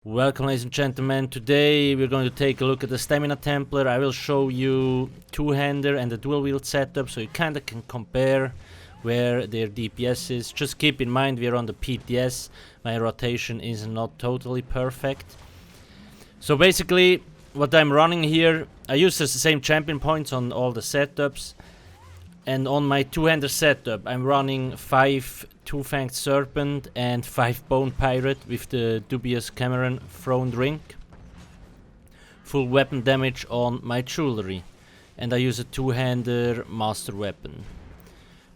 Welcome, ladies and gentlemen. Today we're going to take a look at the Stamina Templar. I will show you two-hander and the dual-wield setup so you kinda can compare where their DPS is. Just keep in mind we're on the PTS. My rotation is not totally perfect. So basically what I'm running here, I use the same champion points on all the setups. And on my two-hander setup, I'm running 5 Two-Fanged Serpent and 5 Bone Pirate with the dubious Cameron Thrown Ring. Full weapon damage on my jewelry. And I use a two-hander master weapon.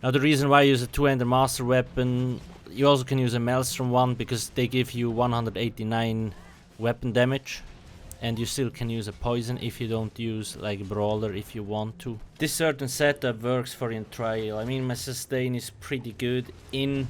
Now the reason why I use a two-hander master weapon, you also can use a Maelstrom one because they give you 189 weapon damage. And you still can use a poison if you don't use like a brawler if you want to. This certain setup works for in trial. I mean, my sustain is pretty good. In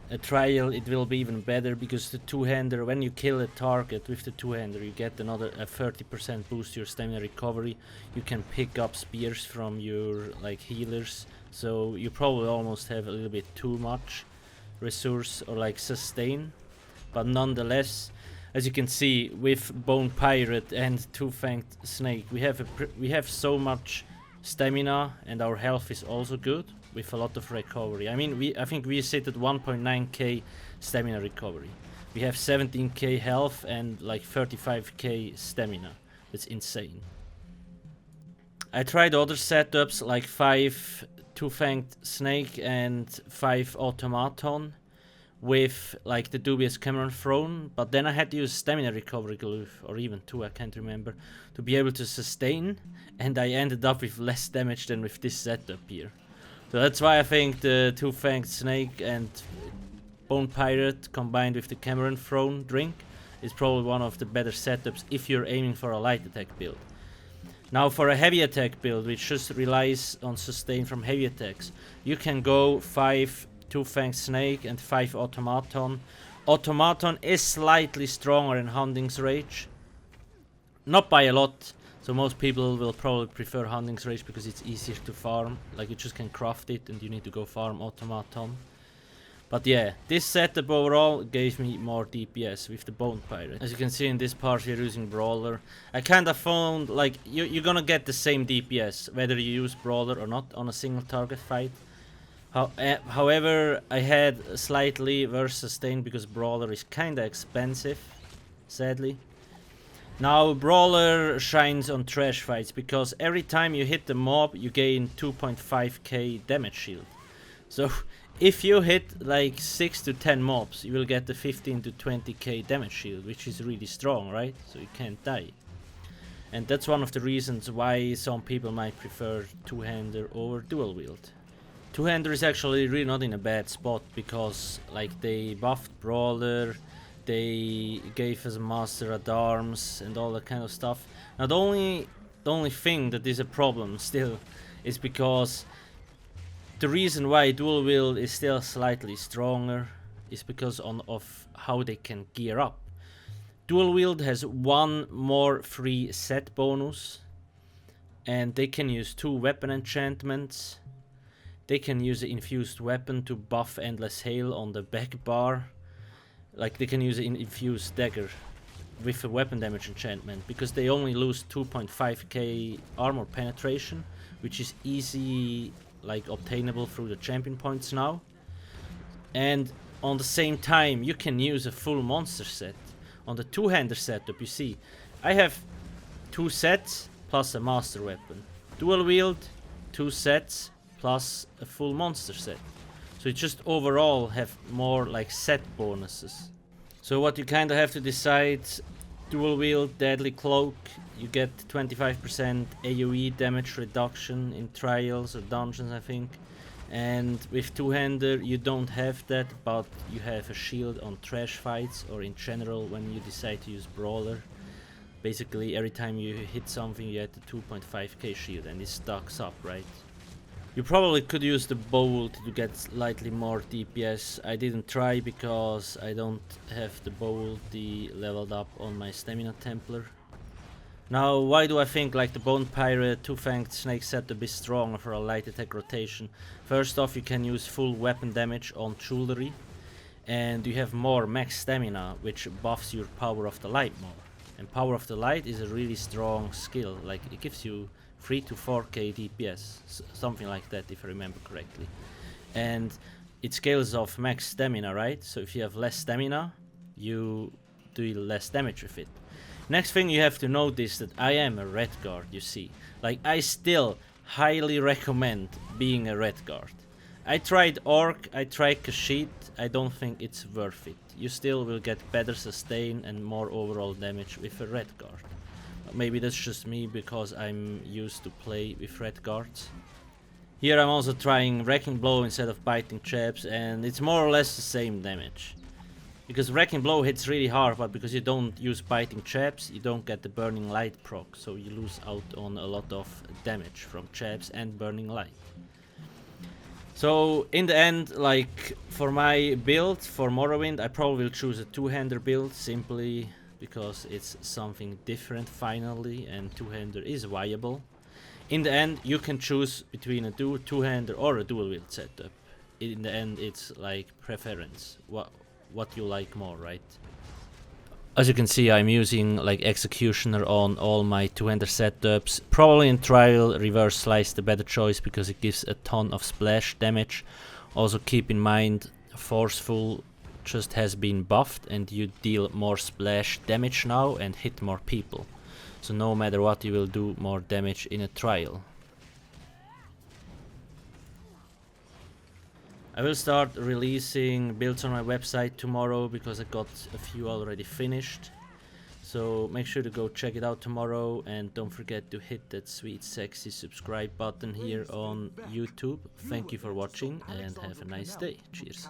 a trial it will be even better because the two-hander, when you kill a target with the two-hander, you get another 30% boost to your stamina recovery. You can pick up spears from your like healers, so you probably almost have a little bit too much resource or like sustain, but nonetheless, as you can see, with Bone Pirate and Two-Fanged Snake, we have so much stamina, and our health is also good with a lot of recovery. I mean, I think we sit at 1.9k stamina recovery. We have 17k health and like 35k stamina. That's insane. I tried other setups like 5 Two-Fanged Snake and 5 Automaton with like the dubious Cameron Throne, but then I had to use stamina recovery glue, or even 2, I can't remember, to be able to sustain, and I ended up with less damage than with this setup here. So that's why I think the Two-Fanged Snake and Bone Pirate combined with the Cameron Throne drink is probably one of the better setups if you're aiming for a light attack build. Now for a heavy attack build, which just relies on sustain from heavy attacks, you can go 5 Two-Fanged Snake and 5 Automaton. Automaton is slightly stronger in Hunting's Rage. Not by a lot, so most people will probably prefer Hunting's Rage because it's easier to farm. Like you just can craft it and you need to go farm Automaton. But yeah, this setup overall gave me more DPS with the Bone Pirate. As you can see in this part we're using Brawler. I kinda found like you're gonna get the same DPS whether you use Brawler or not on a single target fight. However, I had slightly worse sustain because Brawler is kinda expensive, sadly. Now Brawler shines on trash fights because every time you hit the mob you gain 2.5k damage shield. So if you hit like 6 to 10 mobs you will get the 15 to 20k damage shield, which is really strong, right? So you can't die. And that's one of the reasons why some people might prefer two-hander over dual-wield. Two-hander is actually really not in a bad spot because like they buffed Brawler, they gave us a Master at Arms and all that kind of stuff. Now the only thing that is a problem still is because the reason why dual wield is still slightly stronger is because of how they can gear up. Dual wield has one more free set bonus, and they can use 2 weapon enchantments. They can use an infused weapon to buff Endless Hail on the back bar. Like they can use an infused dagger with a weapon damage enchantment because they only lose 2.5k armor penetration, which is easy like obtainable through the champion points now. And on the same time you can use a full monster set. On the two-hander setup you see I have 2 sets plus a master weapon. Dual wield 2 sets plus a full monster set. So you just overall have more like set bonuses. So what you kinda have to decide, dual wield deadly cloak, you get 25% AoE damage reduction in trials or dungeons I think. And with two-hander you don't have that, but you have a shield on trash fights or in general when you decide to use Brawler. Basically every time you hit something you get the 2.5k shield and it stacks up, right? You probably could use the bolt to get slightly more DPS. I didn't try because I don't have the bolt leveled up on my Stamina Templar. Now why do I think like the Bone Pirate Two-Fanged Snake setup is stronger for a light attack rotation? First off, you can use full weapon damage on jewelry. and you have more max stamina, which buffs your power of the light more. And power of the light is a really strong skill, like it gives you 3 to 4k DPS, something like that if I remember correctly. And it scales off max stamina, right? So if you have less stamina, you do less damage with it. Next thing you have to notice that I am a red guard, you see. Like, I still highly recommend being a red guard. I tried Orc, I tried Kashyyyk, I don't think it's worth it. You still will get better sustain and more overall damage with a red guard. Maybe that's just me because I'm used to play with red guards. Here I'm also trying Wrecking Blow instead of Biting Chaps, and it's more or less the same damage. Because Wrecking Blow hits really hard, but because you don't use Biting Chaps, you don't get the Burning Light proc, so you lose out on a lot of damage from Chaps and Burning Light. So in the end, like for my build for Morrowind, I probably will choose a two-hander build simply because it's something different finally, and two-hander is viable. In the end, you can choose between a two-hander or a dual wield setup. In the end, it's like preference, what you like more, right? As you can see, I'm using like Executioner on all my two-hander setups. Probably in Trial, Reverse Slice the better choice because it gives a ton of splash damage. Also keep in mind, Forceful just has been buffed and you deal more splash damage now and hit more people. So no matter what, you will do more damage in a Trial. I will start releasing builds on my website tomorrow because I got a few already finished. So make sure to go check it out tomorrow, and don't forget to hit that sweet sexy subscribe button here on YouTube. Thank you for watching and have a nice day. Cheers.